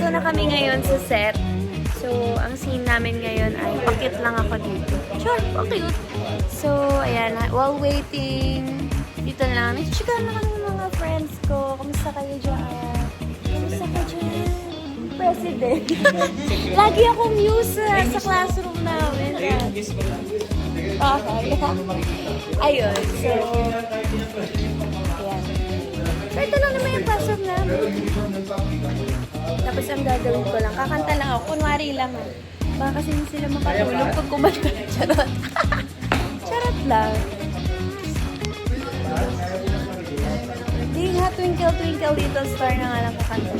nandito na kami ngayon sa set. So, ang scene namin ngayon ay pakit lang ako dito. Sure, pakit. So, ayan, while waiting, dito lang. Nagchichikan na kami ng mga friends ko. Kamusta kayo dyan? Kamusta ka dyan? President. Lagi ako muse sa classroom namin. Okay. Ayun, so, ayan. So, ito lang naman yung classroom namin. Tapos ang gagawin ko lang, kakanta lang ako. Kunwari lang ah. Baka kasi hindi sila makatulog pag kumanta. Charot. Charot lang. Di nga, Twinkle Twinkle Little Star na nga lang kakanta.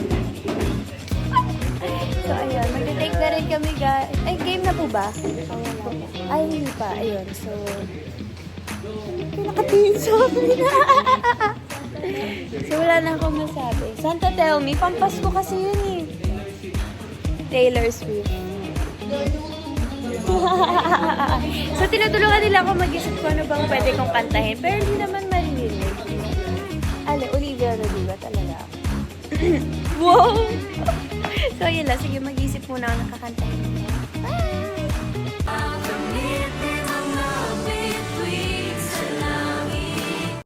So, ayun. Mag-take na rin kami, guys. Ay, game na po ba? Ay, hindi pa. Ayun. So, nakatingin sa akin. So, wala na akong masabi. Santa Tell Me, pampasko kasi yun eh. Taylor Swift. So, tinutulungan nila ako mag-isip ko ano bang pwede kong kantahin. Pero hindi naman maririnig. Ale, Olivia Rodrigo talaga. Wow! So, yun lang. Sige, mag-isip muna ako nakakantahin. Bye!